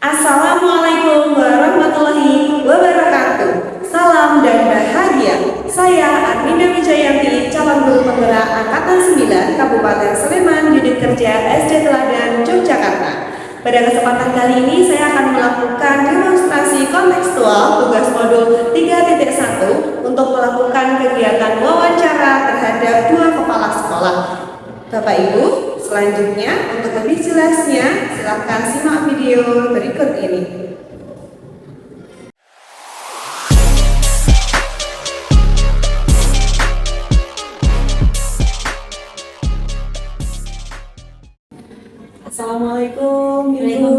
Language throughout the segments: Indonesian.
Assalamualaikum warahmatullahi wabarakatuh. Salam dan bahagia. Saya Arminda Wijayanti, calon guru penggerak Angkatan 9 Kabupaten Sleman, Unit Kerja SD Teladan, Yogyakarta. Pada kesempatan kali ini saya akan melakukan demonstrasi kontekstual tugas modul 3.1 untuk melakukan kegiatan wawancara terhadap 2 kepala sekolah. Bapak Ibu, selanjutnya untuk lebih jelasnya silakan simak video berikut ini. Assalamualaikum Ibu.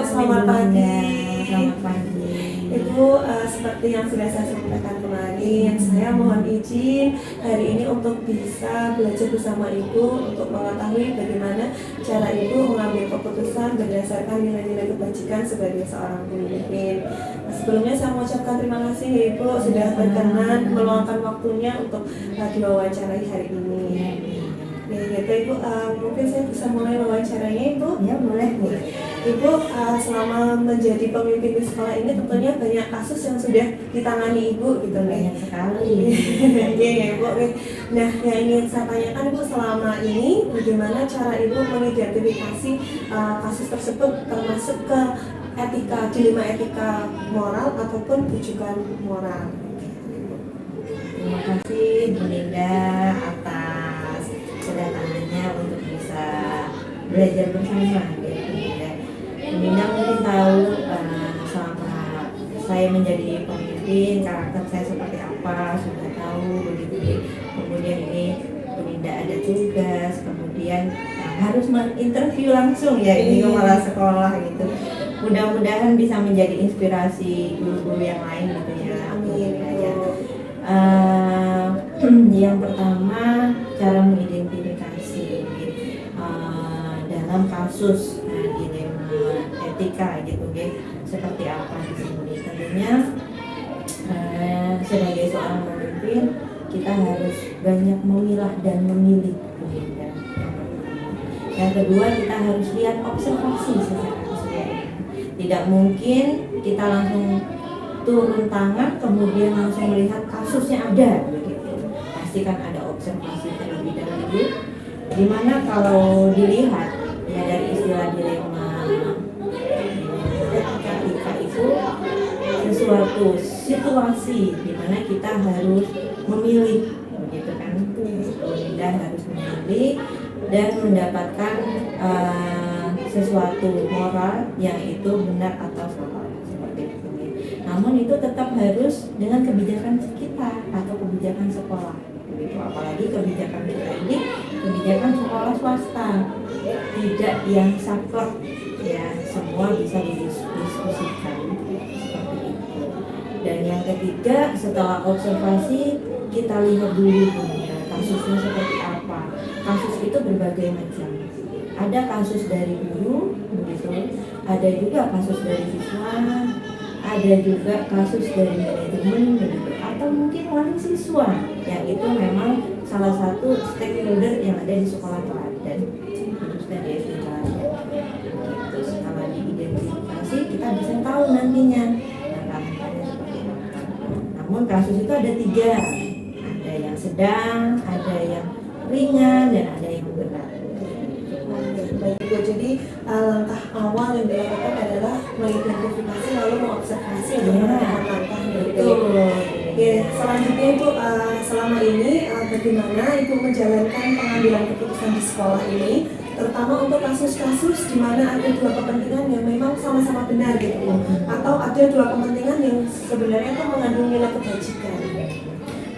Selamat pagi. Selamat pagi. Ibu, seperti yang sudah saya sampaikan kemarin, saya mohon izin hari ini untuk bisa belajar bersama Ibu untuk mengetahui bagaimana cara Ibu mengambil keputusan berdasarkan nilai-nilai kebajikan sebagai seorang pemimpin. Sebelumnya saya mengucapkan terima kasih Ibu sudah berkenan meluangkan waktunya untuk diwawancarai hari ini. Ya, gitu Ibu, mungkin saya bisa mulai wawancaranya Ibu. Ya, boleh Bu. Ibu, selama menjadi pemimpin di sekolah ini tentunya banyak kasus yang sudah ditangani Ibu gitu nih. Banyak sekali. Iya ya Ibu. Nah, yang ingin saya tanyakan Ibu, selama ini bagaimana cara Ibu mengidentifikasi kasus tersebut termasuk ke dilema etika moral ataupun rujukan moral. Terima kasih Bu Linda atas kedatangannya untuk bisa belajar bersama Bu Linda. Bu Linda mungkin tahu selama saya menjadi pemimpin karakter saya seperti apa, sudah tahu begitu. Kemudian ini Bu Linda ada tugas, kemudian harus menginterview langsung ya ini kepala sekolah gitu. Mudah-mudahan bisa menjadi inspirasi guru-guru yang lain gitu ya. Amin. Yang pertama, cara mengidentifikasi dalam kasus dilema etika gitu ya, seperti apa di sini. Tentunya sebagai seorang pemimpin kita harus banyak memilah dan memilih. Yang kedua, kita harus lihat observasi secara keseluruhan. Tidak mungkin kita langsung turun tangan kemudian langsung melihat kasusnya ada begitu. Pastikan ada observasi terlebih dahulu. Dimana kalau dilihat ya dari istilah dilema etika itu sesuatu situasi di mana kita harus memilih begitu kan. Kita harus memilih dan mendapatkan sesuatu moral yang itu benar atau salah. Namun itu tetap harus dengan kebijakan kita atau kebijakan sekolah. Begitu, apalagi kebijakan kita ini kebijakan sekolah swasta, tidak yang saklek ya, semua bisa didiskusikan seperti itu. Dan yang ketiga, setelah observasi kita lihat dulu ya, kasusnya seperti apa. Kasus itu berbagai macam. Ada kasus dari guru, begitu. Ada juga kasus dari siswa. Ada juga kasus dari manajemen begitu, atau mungkin wali siswa yang itu memang salah satu stakeholder yang ada di sekolah teladan, khususnya di SD teladan. Gitu. Setelah diidentifikasi kita bisa tahu nantinya langkah-langkahnya seperti apa. Namun kasus itu ada 3, ada yang sedang, ada yang ringan, dan ada yang berat. Baik Ibu, jadi langkah awal yang dilakukan adalah mengidentifikasi lalu mengobservasi untuk menentukan langkah itu. Ya, selanjutnya Ibu, selama ini bagaimana Ibu menjalankan pengambilan keputusan di sekolah ini, terutama untuk kasus-kasus di mana ada 2 kepentingan yang memang sama-sama benar gitu, atau ada 2 kepentingan yang sebenarnya itu mengandung nilai kebajikan.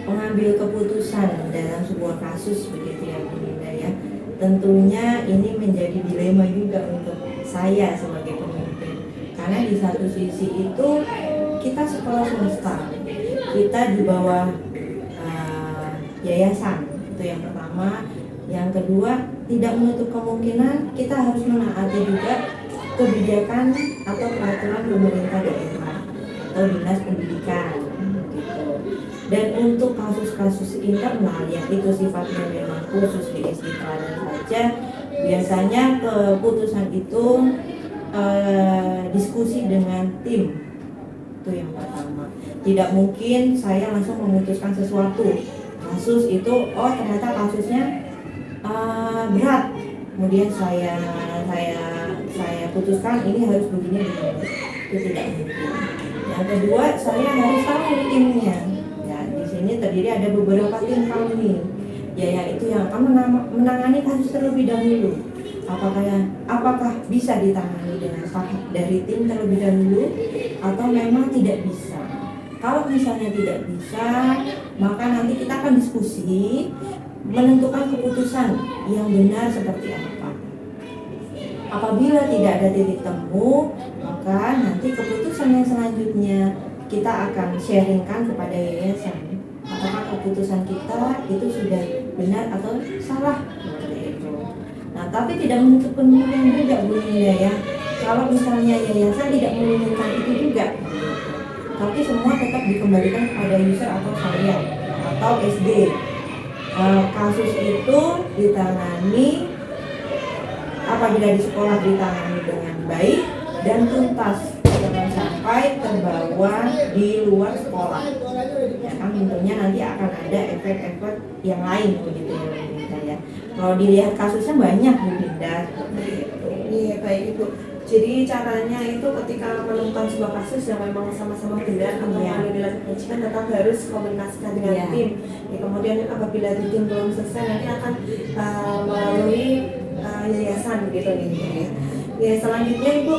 Mengambil keputusan dalam sebuah kasus begitu ya Bu Linda ya. Tentunya ini menjadi dilema juga untuk saya sebagai pemimpin, karena di satu sisi itu kita sekolah swasta, kita di bawah yayasan, itu yang pertama. Yang kedua, tidak menutup kemungkinan kita harus menaati juga kebijakan atau peraturan pemerintah daerah atau dinas pendidikan gitu. Dan untuk kasus-kasus internal yang itu sifatnya memang khusus di SD Teladan saja, biasanya keputusan itu diskusi dengan tim. Itu yang pertama. Tidak mungkin saya langsung memutuskan sesuatu kasus itu, oh ternyata kasusnya berat, kemudian saya putuskan ini harus begini, itu tidak mungkin. Yang kedua, saya harus tahu timnya. Ya, di sini terdiri ada beberapa tim kami, ya yaitu yang akan menangani kasus terlebih dahulu. Apakah bisa ditangani dengan dari tim terlebih dahulu atau memang tidak bisa? Kalau misalnya tidak bisa, maka nanti kita akan diskusi menentukan keputusan yang benar seperti apa. Apabila tidak ada titik temu, maka nanti keputusan yang selanjutnya kita akan sharingkan kepada yayasan. Apakah keputusan kita itu sudah benar atau salah, seperti itu. Nah, tapi tidak menutup kemungkinan juga Bu Linda ya, kalau misalnya yayasan tidak menginginkan itu juga, tapi semua tetap dikembalikan kepada user atau saya atau SD. Kasus itu ditangani apabila di sekolah ditangani dengan baik dan tuntas, jangan sampai terbawa di luar sekolah. Ya kan, tentunya nanti akan ada efek-efek yang lain begitu ya Bu Linda ya. Kalau dilihat kasusnya banyak Bu Linda. Iya, baik Ibu. Jadi caranya itu ketika menemukan sebuah kasus yang memang sama-sama benar atau dilakukan penyidikan, tetap harus komunikasikan dengan tim. Ya, kemudian apabila di tim belum selesai, nanti akan melalui yayasan begitu nih. Ya, selanjutnya Ibu,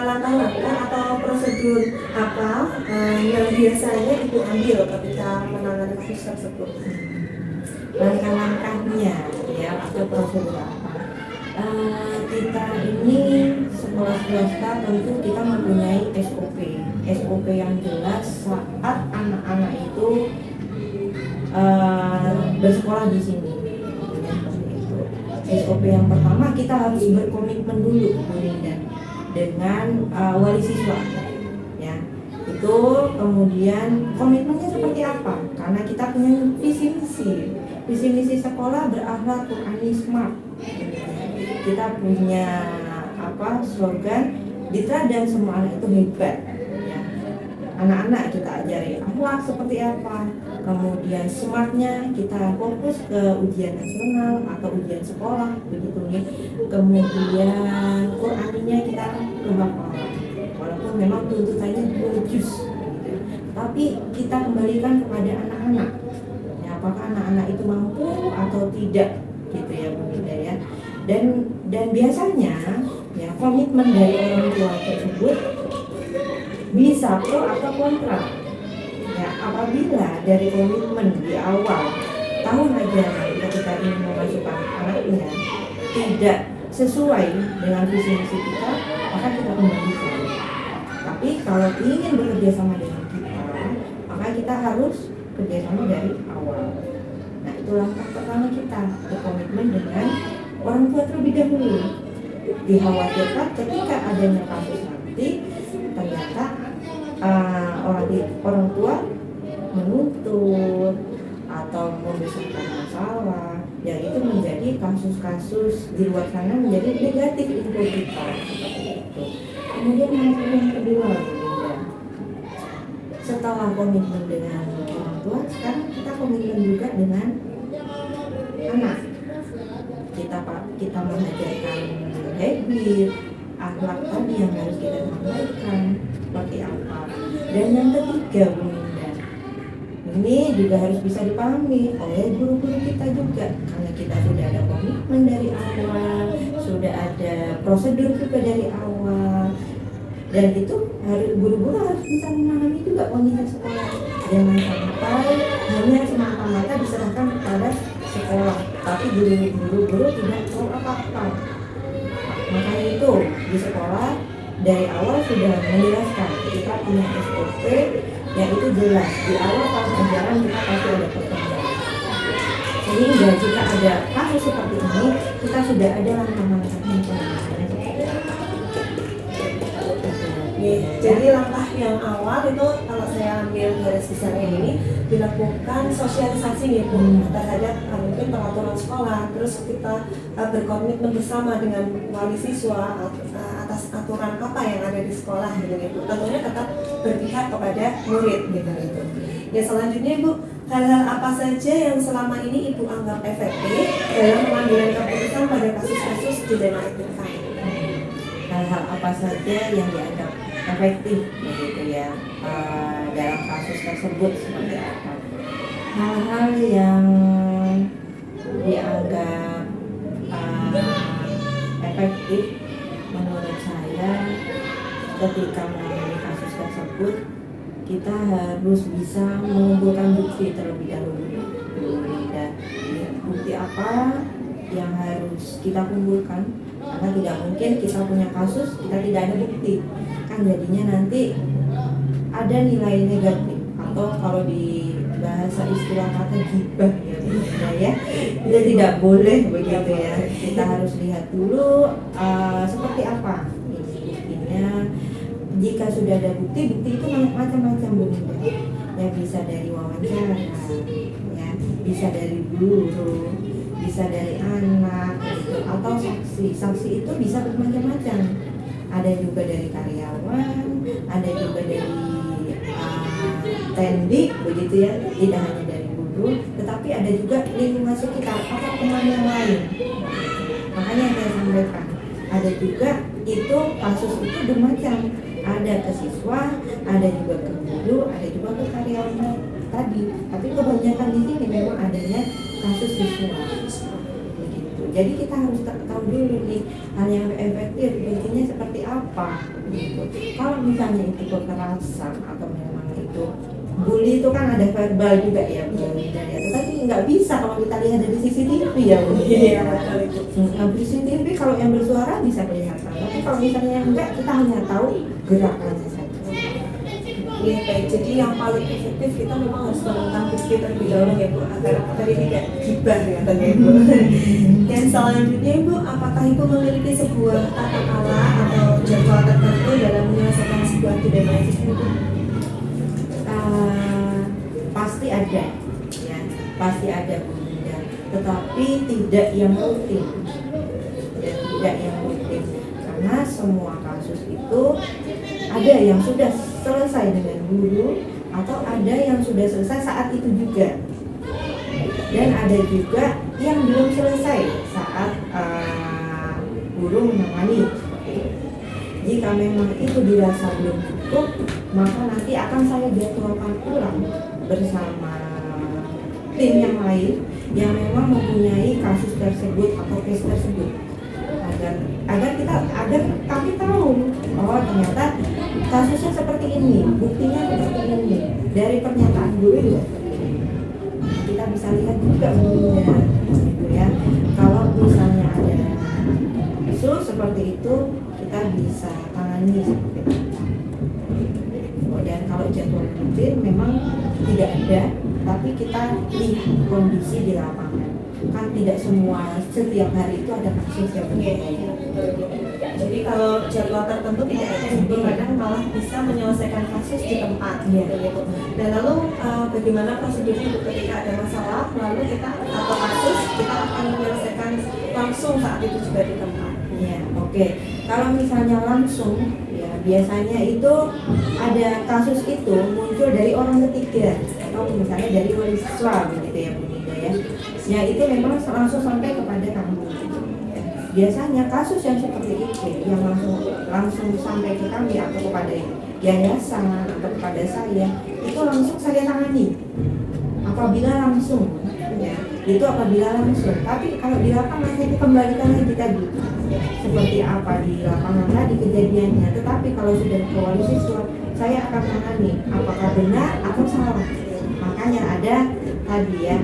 langkah-langkah atau prosedur apa yang biasanya Ibu ambil ketika menangani kasus tersebut? Langkah-langkahnya ya atau prosedur apa? Kita ini sekolah swasta tentu kita mempunyai SOP yang jelas saat anak-anak itu bersekolah di sini. SOP yang pertama, kita harus berkomitmen dulu Bu Linda dengan wali siswa ya. Itu kemudian komitmennya seperti apa? Karena kita punya visi misi sekolah berakhlak Qurani smart. Kita punya slogan diteladan semua anak itu hebat ya. Anak-anak kita ajari akhlak seperti apa, kemudian smartnya kita fokus ke ujian nasional atau ujian sekolah begitu nih. Kemudian Quraninya kita kehafalan, walaupun memang tuntutannya 2 juz gitu. Tapi kita kembalikan kepada anak-anak ya, apakah anak-anak itu mampu atau tidak gitu ya Bu Linda ya. Dan biasanya ya komitmen dari orang tua tersebut bisa pro atau kontra ya. Apabila dari komitmen di awal tahun ajaran ketika ingin memasukkan anaknya tidak sesuai dengan visi misi kita, maka kita kembalikan. Tapi kalau ingin bekerja sama dengan kita, maka kita harus kerjasama dari awal. Nah, itu langkah pertama kita, berkomitmen dengan orang tua terlebih dahulu. Dikhawatirkan ketika adanya kasus nanti ternyata orang tua menuntut atau membesarkan masalah, yang itu menjadi kasus-kasus di luar sana menjadi negatif untuk kita seperti itu. Kemudian yang kedua, setelah komitmen dengan orang tua, sekarang kita komitmen juga dengan anak. Kita mengajarkan habit, akhlak tadi yang harus kita sampaikan seperti apa. Dan yang ketiga Bu Linda, ini juga harus bisa dipahami oleh guru-guru kita juga, karena kita sudah ada komitmen dari awal, sudah ada prosedur juga dari awal, dan itu guru-guru harus bisa memahami juga kondisi sekolah. Jangan sampai hanya semata-mata diserahkan kepada sekolah, tapi guru-guru tidak tahu apa-apa. Makanya itu di sekolah dari awal sudah menjelaskan kita punya SOP yang itu jelas. Di awal tahun ajaran kita pasti ada pertemuan, sehingga jika ada kasus seperti ini kita sudah ada langkah-langkahnya. Jadi langkah yang awal itu kalau saya ambil garis besarnya ini dilakukan sosialisasi nih Bu terhadap mungkin peraturan sekolah, terus kita berkomitmen bersama dengan wali siswa atas atas aturan apa yang ada di sekolah gitu Ibu. Tentunya tetap berpihak kepada murid gitu. Ya selanjutnya Ibu, hal-hal apa saja yang selama ini Ibu anggap efektif dalam pengambilan keputusan pada kasus-kasus dilema etika? Hal-hal apa saja yang dianggap efektif begitu ya dalam kasus tersebut seperti apa? Hal-hal yang dianggap efektif menurut saya ketika menangani kasus tersebut kita harus bisa mengumpulkan bukti terlebih dahulu. Dan bukti apa yang harus kita kumpulkan, karena tidak mungkin kita punya kasus kita tidak ada bukti, kan jadinya nanti ada nilai negatif atau kalau di bahasa istilah kata gibah ya kita tidak boleh begitu ya. Kita harus lihat dulu seperti apa buktinya. Jika sudah ada bukti itu macam-macam bukti ya, bisa dari wawancara ya, bisa dari guru, bisa dari anak gitu, atau saksi itu bisa bermacam-macam. Ada juga dari karyawan, ada juga dari tendik begitu ya, tidak hanya dari guru, tetapi ada juga lingkungan sekitar atau teman yang lain. Makanya yang saya sampaikan, ada juga itu kasus itu bermacam, ada ke siswa, ada juga ke guru, ada juga ke karyawan tadi. Tapi kebanyakan di sini memang adanya kasus siswa. Begitu. Jadi kita harus tahu dulu nih hal yang efektif buktinya seperti apa. Gitu. Kalau misalnya itu kekerasan atau memang itu bully itu kan ada verbal juga ya Bu. Tapi nggak bisa kalau kita lihat dari CCTV ya Bu. Iya, CCTV kalau yang bersuara bisa kelihatan. Tapi kalau misalnya enggak, kita hanya tahu gerakannya saja. Iya baik, jadi yang paling efektif kita memang harus menemukan bukti terlebih dahulu ya Bu, agar tadi tidak gibah ya tadi Ibu. Dan selanjutnya Ibu, apakah Ibu memiliki sebuah tata cara atau jadwal tertentu dalam menyelesaikan sebuah dilema etika? Pasti ada ya, pasti ada Bu Linda, tetapi tidak yang rutin ya, tidak yang rutin, karena semua kasus itu ada yang sudah selesai dengan guru atau ada yang sudah selesai saat itu juga, dan ada juga yang belum selesai saat guru menangani. Jika memang itu dirasa belum cukup, maka nanti akan saya jadwalkan ulang bersama tim yang lain yang memang mempunyai kasus tersebut atau case tersebut, agar kami tahu bahwa ternyata kasusnya seperti ini, buktinya seperti ini, dari pernyataan guru juga seperti ini. Kita bisa lihat juga buktinya, gitu ya. Kalau misalnya ada isu seperti itu, kita bisa tangani seperti itu. Dan kalau jadwal rutin memang tidak ada, tapi kita lihat kondisi di lapangan. Kan tidak semua setiap hari itu ada kasus yang berbeda. Jadi kalau jadwal tertentu tidak ada, kadang malah bisa menyelesaikan kasus di tempat. Gitu. Dan lalu bagaimana prosedurnya ketika ada masalah, lalu kita atau kasus kita akan menyelesaikan langsung saat itu juga di tempat. Ya, oke. Kalau misalnya langsung, ya biasanya itu ada kasus itu muncul dari orang ketiga atau misalnya dari wali siswa begitu ya Bu Nida ya. Ya itu memang langsung sampai kepada kamu. Biasanya kasus yang seperti itu yang langsung sampai ke kami atau kepada yayasan atau kepada saya, itu langsung saya tangani. Apabila langsung, ya, itu apabila langsung. Tapi kalau di lapangan saya kembalikan lagi tadi seperti apa di lapangan tadi kejadiannya. Tetapi kalau sudah ke wali siswa, saya akan tangani apakah benar atau salah. Makanya ada tadi ya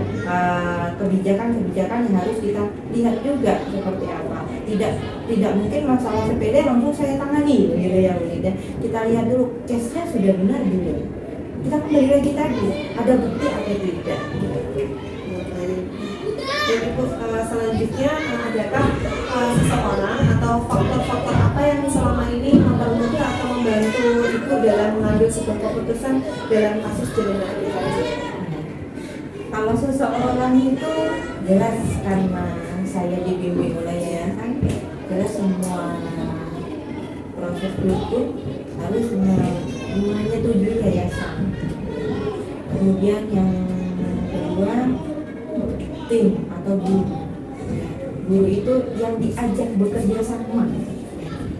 kebijakan-kebijakan yang harus kita lihat juga seperti apa. Tidak mungkin masalah sepele langsung saya tangani gitu ya Bu Nida. Kita lihat dulu case-nya sudah benar dulu. Kita kembali lagi tadi ada bukti atau tidak. Jadi Bu, selanjutnya adakah seseorang atau faktor-faktor apa yang selama ini mempermudah atau membantu Ibu dalam mengambil sebuah keputusan dalam kasus dilema etika? Kalau seseorang itu jelas karena saya dibimbing oleh yayasan, jelas semua proses itu harus menyetujui yayasan. Kemudian yang kedua, tim atau guru. Guru itu yang diajak bekerja sama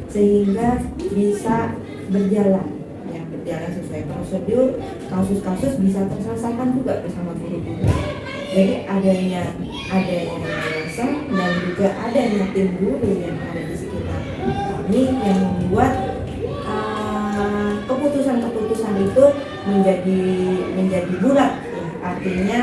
sehingga bisa berjalan sesuai prosedur, kasus-kasus bisa terselesaikan juga bersama guru-guru. Jadi adanya yayasan dan juga adanya tim guru yang ada di sekitar kami yang membuat keputusan-keputusan itu menjadi bulat, ya. Artinya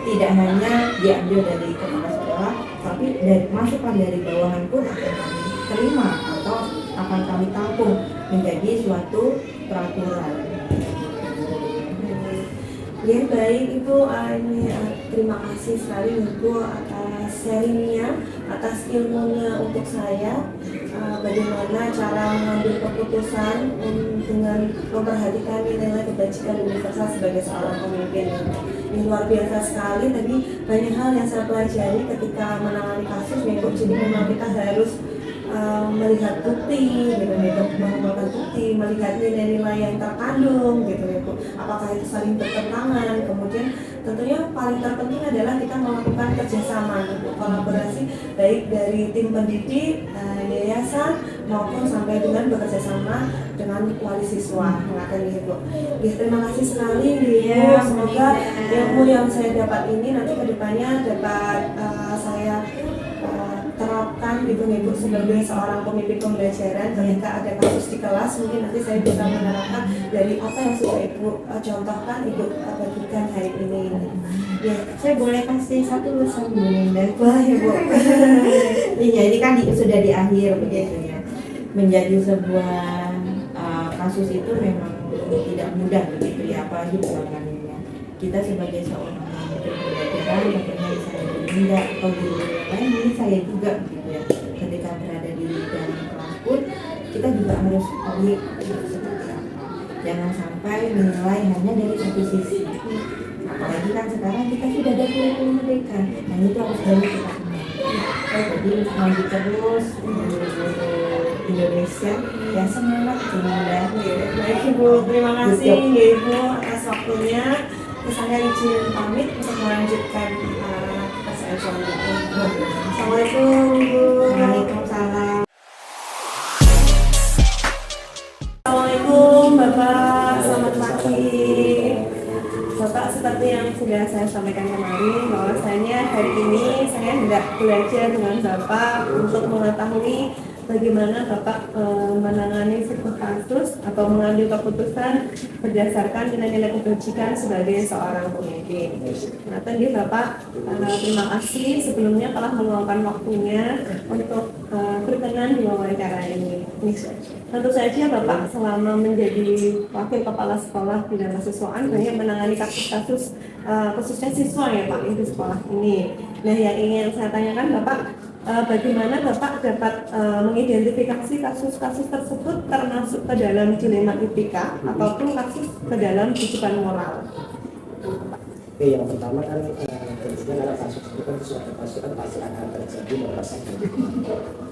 tidak hanya diambil dari kepala sekolah, tapi masukan dari bawahan pun akan kami terima atau akan kami tampung menjadi suatu peraturan. Ya baik Ibu, terima kasih sekali Ibu atas sharingnya, atas ilmunya untuk saya. Bagaimana cara mengambil keputusan dengan memperhatikan nilai kebajikan universal sebagai seorang pemimpin. Ini luar biasa sekali. Tadi banyak hal yang saya pelajari ketika menangani kasus, Ibu. Jadi memang kita harus melihat bukti, gitu, mengumpulkan bukti, melihat nilai-nilai yang terkandung, gitu, apakah itu saling bertentangan. Kemudian tentunya paling terpenting adalah kita melakukan kerjasama, gitu, kolaborasi baik dari tim pendidik, yayasan maupun sampai dengan bekerja sama dengan wali siswa. Gitu. Ya, terima kasih sekali, Ibu. Semoga ilmu yang saya dapat ini nanti kedepannya dapat saya terapkan gitu Ibu sebagai seorang pemimpin pembelajaran. Ketika ada kasus di kelas, mungkin nanti saya bisa menerapkan dari apa yang sudah Ibu contohkan, Ibu bagikan hari ini. Ya, saya boleh kasih satu lulusan Bu Linda. Wah ya Bu. Iya, ini kan sudah di akhir begitu ya. Menjadi sebuah kasus itu memang tidak mudah begitu ya, apalagi menanganinya. Kita sebagai seorang pembelajaran, bagaimana saya Bu Linda atau guru lain, ini saya juga begitu ya. Ketika berada di dalam kelas pun kita juga harus lihat seperti apa. Jangan sampai menilai hanya dari satu sisi. Apalagi kan sekarang kita sudah ada kurikulum merdeka, dan itu harus banyak kita kenal. Jadi maju terus Indonesia, ya semangat Bunda. Baik Ibu, terima kasih ya Ibu atas waktunya. Saya izin pamit untuk melanjutkan persoalan selanjutnya. Assalamualaikum Ibu. Waalaikumsalam. Assalamualaikum Bapak, selamat pagi. Bapak, seperti yang sudah saya sampaikan kemarin, bahwasanya hari ini saya hendak belajar dengan Bapak untuk mengetahui bagaimana Bapak menangani sebuah kasus atau mengambil keputusan berdasarkan nilai-nilai kebajikan sebagai seorang pemimpin. Nah, tadi Bapak terima kasih sebelumnya telah meluangkan waktunya untuk berkenan di wawancara ini. Tentu saja Bapak selama menjadi wakil kepala sekolah bidang kesiswaan banyak menangani kasus-kasus khususnya siswa ya Pak di sekolah ini. Nah, yang ingin saya tanyakan Bapak, bagaimana Bapak dapat mengidentifikasi kasus-kasus tersebut termasuk ke dalam dilema etika ataupun kasus ke dalam kehidupan moral? Oke, yang pertama kan tentunya karena kasus itu kan suatu kasus kan pasti akan terjadi merasakan.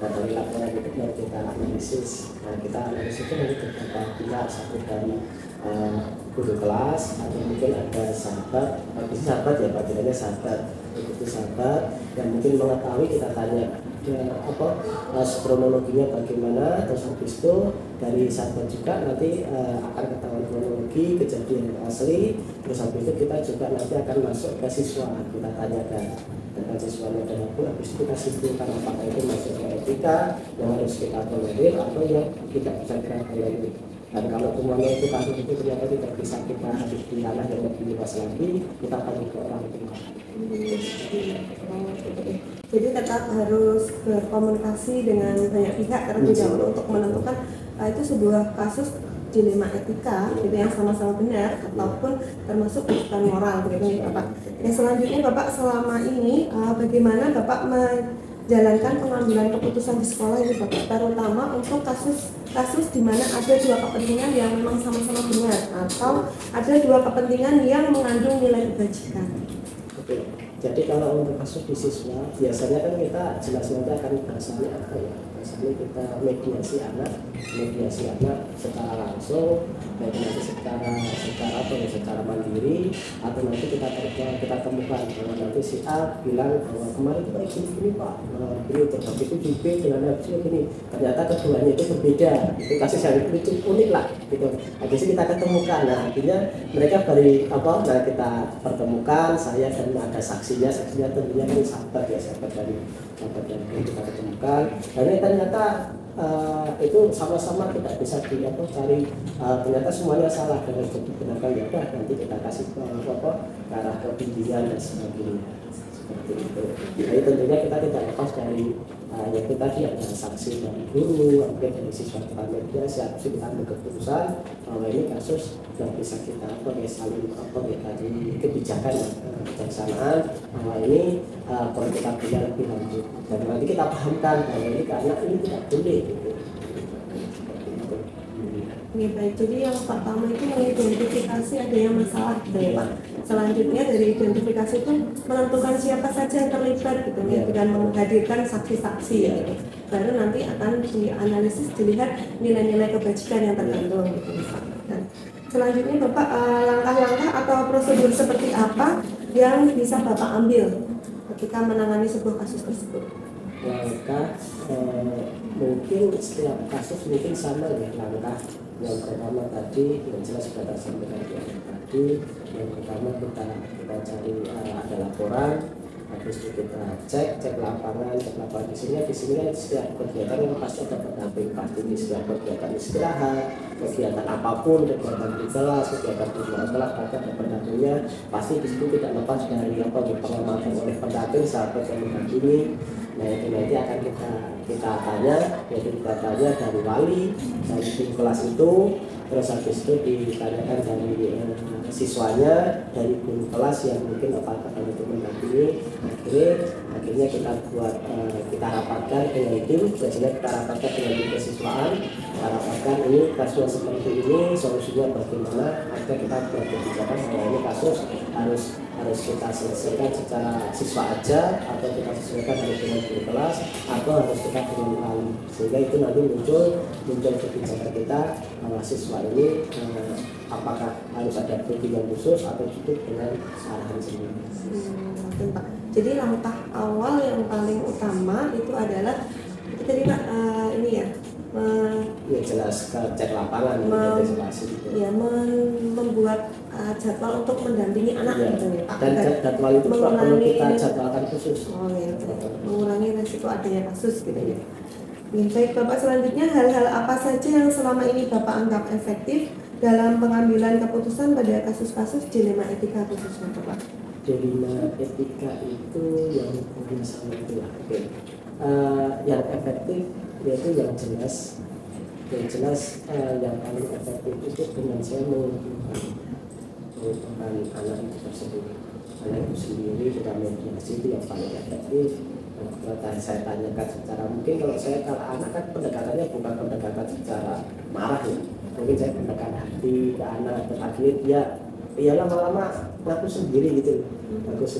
Nah, dari laporan itu baru kita analisis. Nah, kita analisis itu dari beberapa pihak, satu dari guru kelas atau mungkin ada sahabat, sahabat ya panggilannya sahabat, itu sahabat yang mungkin mengetahui, kita tanya kronologinya bagaimana, terus habis itu dari sahabat juga nanti akan ketahuan kronologi kejadian yang asli, terus habis itu kita juga nanti akan masuk ke siswa, kita tanyakan tentang siswanya dan aku, habis itu kita simpulkan apakah itu masuk ke etika yang harus kita tolerir atau yang tidak bisa kita tolerir. Dan kalau semuanya itu kasus itu ternyata tidak bisa kita habis di ranah yang lebih luas lagi, kita akan ke orang tua. Jadi tetap harus berkomunikasi dengan banyak pihak terlebih dahulu untuk menentukan itu sebuah kasus dilema etika gitu yang sama-sama benar ataupun termasuk kehidupan moral begitu ya Bapak. Yang selanjutnya Bapak selama ini bagaimana Bapak menjalankan pengambilan keputusan di sekolah ini Bapak, terutama untuk kasus di mana ada dua kepentingan yang memang sama-sama benar atau ada dua kepentingan yang mengandung nilai kebajikan. Oke. Jadi kalau untuk kasus di siswa, biasanya kan kita jelas nanti akan bahasanya apa ya? Biasanya kita mediasi anak secara langsung, baik nanti secara mandiri, atau nanti kita temukan bahwa nanti si A bilang bahwa kemarin kita gini Pak, gini terus itu di B dengan gini, ternyata keduanya itu berbeda. Itu kasus yang lucu unik lah, gitu. Akhirnya kita ketemukan, nah akhirnya mereka kita pertemukan, saya dan ada saksinya tentunya kan sahabat dari kita ketemukan, dan ternyata itu sama-sama tidak bisa cari, ternyata semuanya salah dan harus digunakan, ya udah nanti kita kasih ke arah kebimbingan dan sebagainya seperti itu. Jadi tentunya kita tidak lepas dari yang kita tadi ada saksi dari guru, mungkin dari siswa kita mediasi, kita ambil keputusan bahwa ini kasus yang bisa kita saling dari kebijakan kebijaksanaan bahwa ini perlu kita punya lebih lanjut, dan nanti kita pahamkan bahwa ini karena ini tidak boleh gitu. Oke, baik. Jadi yang pertama itu mengidentifikasi adanya masalah gitu ya Pak. Selanjutnya dari identifikasi itu menentukan siapa saja yang terlibat gitu ya, dengan menghadirkan saksi-saksi ya gitu. Baru nanti akan dianalisis, dilihat nilai-nilai kebajikan yang tergantung gitu Pak. Dan selanjutnya Bapak, langkah-langkah atau prosedur seperti apa yang bisa Bapak ambil ketika menangani sebuah kasus tersebut? Langkah mungkin setiap kasus mungkin sama ya. Langkah yang pertama tadi yang jelas sudah tersampaikan tadi, yang pertama kita cari ada laporan, habis itu kita cek lapangan di sini kan setiap kegiatan yang pasti ada pendamping, pasti di setiap kegiatan istirahat, kegiatan apapun, kegiatan di kelas, kegiatan di luar kelas pasti ada pendampingnya, pasti di situ tidak lepas dari pengamatan oleh pendamping sahabat yang mendampingi. Nah itu nanti akan kita tanya, yaitu kita tanya dari wali, dari tim kelas itu, terus habis itu ditanyakan dari siswanya, dari guru kelas yang mungkin apakah itu mendampingi. Akhirnya kita rapatkan dengan tim, biasanya kita rapatkan dengan tim kesiswaan, kita rapatkan ini kasus seperti ini, solusinya bagaimana, agar kita buat kebijakan bahwa ini kasus harus kita selesaikan secara siswa aja, atau kita selesaikan dengan guru kelas, atau harus kita dengan wali, sehingga itu nanti muncul kebijakan kita bahwa siswa ini apakah harus ada bimbingan khusus atau cukup dengan arahan sendiri. Pak. Jadi langkah awal yang paling utama itu adalah tadi Pak ya jelas cek lapangan, membuat jadwal untuk mendampingi anak gitu ya Pak. Dan jadwal itu perlu kita jadwalkan khusus. Mengurangi resiko adanya kasus gitu ya. Baik Bapak, selanjutnya hal-hal apa saja yang selama ini Bapak anggap efektif dalam pengambilan keputusan pada kasus-kasus dilema etika khususnya Bapak? Dilema etika itu yang sama itu lah. Yang efektif yaitu yang jelas yang paling efektif itu dengan saya mengumpulkan anak itu tersebut, anak itu sendiri dengan mediasi itu yang paling efektif. Kalau saya tanyakan secara mungkin kalau anak kan pendekatannya bukan pendekatan secara marah ya, mungkin saya pendekatan hati ke anak, akhirnya dia lama-lama ngaku sendiri gitu, terus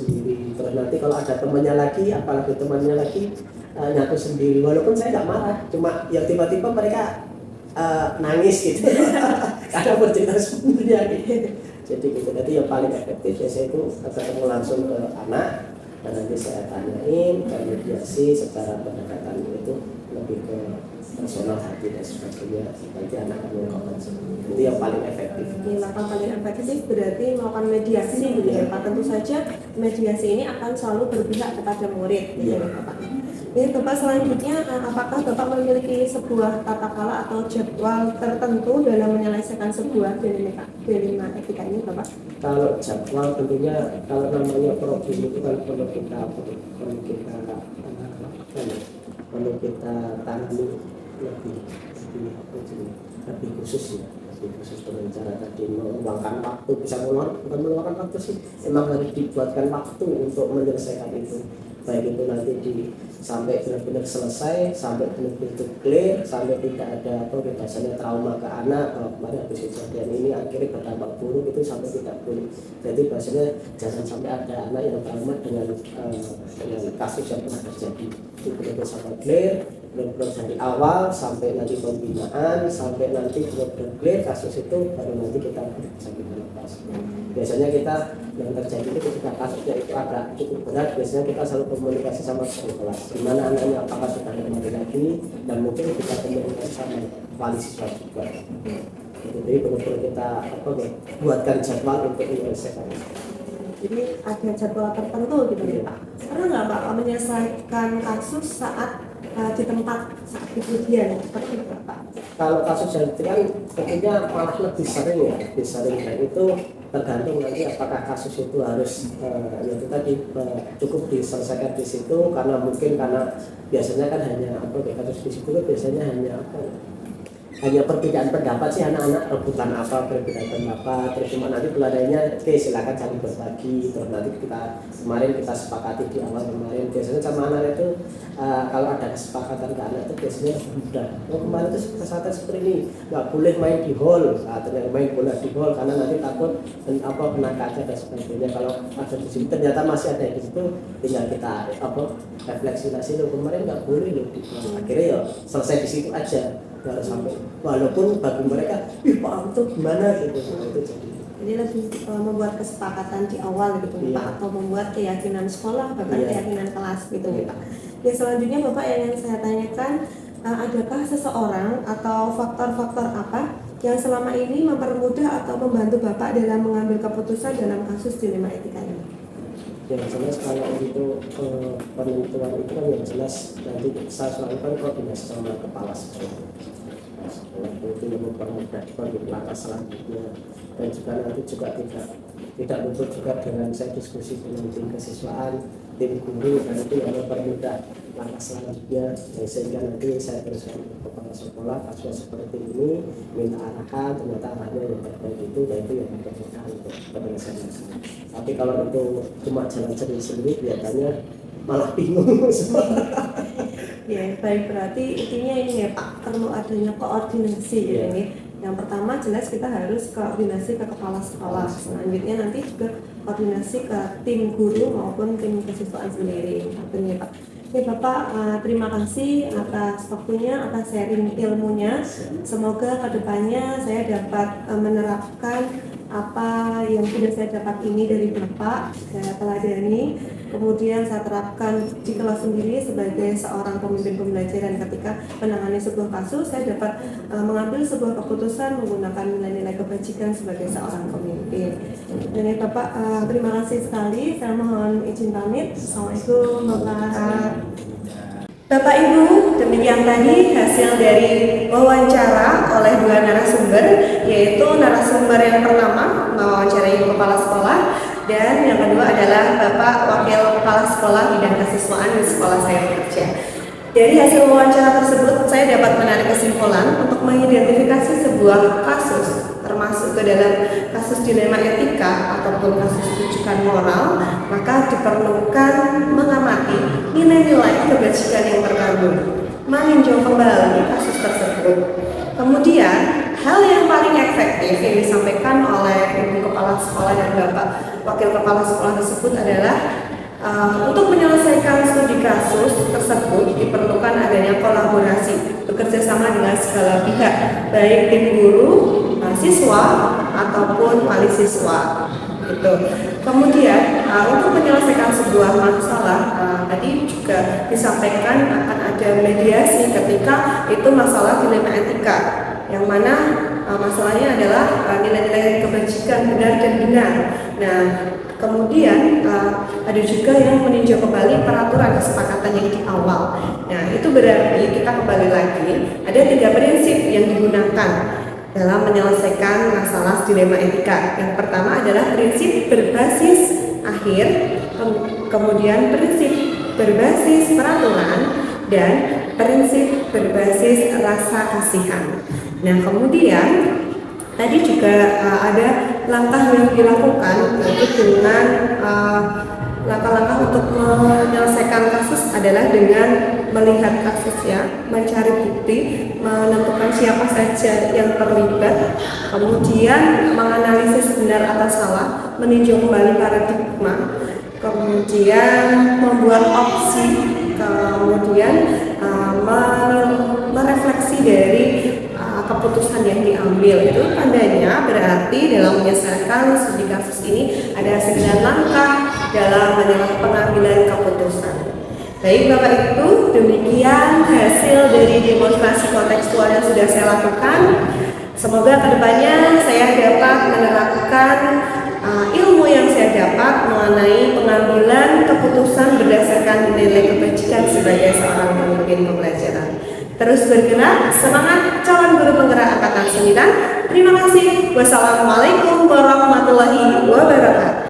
nanti kalau ada temannya lagi, apalagi temannya lagi ngaku sendiri, walaupun saya nggak marah, cuma yang tiba-tiba mereka nangis gitu karena bercerita sebenarnya gitu. Jadi gitu, jadi yang paling efektif ya saya itu ketemu langsung ke anak, dan nanti saya tanyain, mediasi secara pendekatan itu lebih ke personal hati dan sebagainya, nanti anak akan melakukan sendiri. Itu yang paling efektif. Langkah paling efektif berarti melakukan mediasi gitu ya Pak. Tentu saja mediasi ini akan selalu berpihak kepada murid gitu ya Pak. Ini Bapak, selanjutnya apakah Bapak memiliki sebuah tata cara atau jadwal tertentu dalam menyelesaikan sebuah dilema etika ini Bapak? Kalau jadwal tentunya, kalau namanya problem itu kan perlu kita tangani lebih khusus ya, dengan cara tadi meluangkan waktu, bukan meluangkan waktu sih, memang harus dibuatkan waktu untuk menyelesaikan itu. baik itu nanti sampai benar-benar selesai, sampai benar-benar clear, sampai tidak ada biasanya trauma ke anak. Kalau kemarin habis kejadian ini akhirnya berdampak buruk, itu sampai tidak boleh. Jadi biasanya jangan sampai ada anak yang trauma dengan kasus yang pernah terjadi. Itu benar-benar sampai clear, benar-benar dari awal sampai nanti pembinaan, sampai nanti benar-benar clear kasus itu, baru nanti kita bisa lepas. Biasanya kita yang terjadi itu ketika kasusnya itu agak cukup berat, biasanya kita selalu komunikasi sama kelas, gimana anaknya, apakah sudah kembali lagi, dan mungkin kita komunikasi sama wali siswa juga. Jadi benar-benar kita buatkan jadwal untuk menyelesaikan. Jadi ada jadwal tertentu gitu ya Pak. Pernah nggak Pak menyelesaikan kasus saat di tempat saat kejadian seperti itu Pak? Kalau kasus yang kan tentunya malah lebih sering ya, lebih sering, dan itu tergantung nanti apakah kasus itu harus itu tadi cukup diselesaikan di situ, karena mungkin karena biasanya kan hanya kasus di situ biasanya hanya perbedaan pendapat sih, anak-anak rebutan perbedaan pendapat, terus cuma nanti peladainya oke silakan saling berbagi, terus nanti kemarin kita sepakati di awal kemarin, biasanya sama anak itu kalau ada kesepakatan ke anak itu biasanya sudah kemarin itu kesempatan seperti ini, nggak boleh main di hall, ternyata main bola di hall karena nanti takut kena kaca dan sebagainya. Kalau ada di sini ternyata masih ada di situ, tinggal kita refleksi loh kemarin nggak boleh loh, akhirnya ya selesai di situ aja. Harus sampai walaupun bagi mereka Pak itu gimana gitu, itu jadi lebih membuat kesepakatan di awal gitu Pak, atau membuat keyakinan sekolah bahkan keyakinan kelas gitu Pak. Ya selanjutnya Bapak yang ingin saya tanyakan, adakah seseorang atau faktor-faktor apa yang selama ini mempermudah atau membantu Bapak dalam mengambil keputusan dalam kasus dilema etika ini? Yang jelas kalau untuk penentuan itu kan yang jelas nanti saya selalu kan koordinasi sama kepala sekolah. Itu yang mempermudah langkah selanjutnya, dan juga nanti juga tidak luput juga dengan saya diskusi dengan tim kesiswaan, tim guru, dan itu yang mempermudah langkah selanjutnya, sehingga nanti saya teruskan ke kepala sekolah kasus seperti ini, minta arahan, ternyata arahnya yang terbaik itu, dan itu yang mempermudah untuk penyelesaian. Tapi kalau itu cuma jalan sendiri biasanya malah bingung semua. Ya, baik, berarti intinya ini ya Pak, perlu adanya koordinasi ya ini. Yang pertama jelas kita harus koordinasi ke kepala sekolah. Selanjutnya nanti juga koordinasi ke tim guru maupun tim kesiswaan sendiri. Artinya Pak. Oke Bapak, terima kasih atas waktunya, atas sharing ilmunya. Semoga kedepannya saya dapat menerapkan apa yang sudah saya dapat ini dari Bapak, saya teladani, kemudian saya terapkan di kelas sendiri sebagai seorang pemimpin pembelajaran. Ketika menangani sebuah kasus, saya dapat mengambil sebuah keputusan menggunakan nilai-nilai kebajikan sebagai seorang pemimpin. Dan Bapak, terima kasih sekali. Saya mohon izin pamit. Assalamualaikum warahmatullahi wabarakatuh. Bapak Ibu, demikian tadi hasil dari wawancara oleh dua narasumber, yaitu narasumber yang pertama mewawancarai kepala sekolah, dan yang kedua adalah Bapak Wakil Kepala Sekolah Bidang Kesiswaan di sekolah saya bekerja. Dari hasil wawancara tersebut, saya dapat menarik kesimpulan untuk mengidentifikasi sebuah kasus, termasuk ke dalam kasus dilema etika ataupun kasus rujukan moral, maka diperlukan mengamati nilai-nilai kebajikan yang terkandung, meninjau kembali kasus tersebut. Kemudian, hal yang paling efektif yang disampaikan oleh Ibu Kepala Sekolah dan Bapak Wakil Kepala Sekolah tersebut adalah untuk menyelesaikan studi kasus tersebut diperlukan adanya kolaborasi, bekerja sama dengan segala pihak, baik tim guru, mahasiswa ataupun wali siswa. Gitu. Kemudian untuk menyelesaikan sebuah masalah, tadi juga disampaikan akan ada mediasi ketika itu masalah dilema etika, yang mana masalahnya adalah nilai-nilai kebajikan benar dan benar. Nah, kemudian ada juga yang meninjau kembali peraturan kesepakatan yang di awal. Nah, itu berarti kita kembali lagi ada 3 prinsip yang digunakan dalam menyelesaikan masalah dilema etika. Yang pertama adalah prinsip berbasis akhir, kemudian prinsip berbasis peraturan, dan prinsip berbasis rasa kasihan. Nah, kemudian tadi juga ada langkah yang dilakukan, yaitu dengan Langkah-langkah untuk menyelesaikan kasus adalah dengan melihat kasusnya, mencari bukti, menentukan siapa saja yang terlibat, kemudian menganalisis benar atau salah, meninjau kembali paradigma, kemudian membuat opsi, kemudian merefleksi dari keputusan yang diambil. Itu tandanya berarti dalam menyelesaikan studi kasus ini ada 9 langkah dalam pengambilan keputusan. Baik Bapak Ibu, demikian hasil dari demonstrasi kontekstual yang sudah saya lakukan. Semoga kedepannya saya dapat menerapkan ilmu yang saya dapat mengenai pengambilan keputusan berdasarkan nilai kebajikan sebagai seorang pemimpin pembelajaran. Terus bergerak, semangat calon guru penggerak angkatan 9. Terima kasih. Wassalamualaikum warahmatullahi wabarakatuh.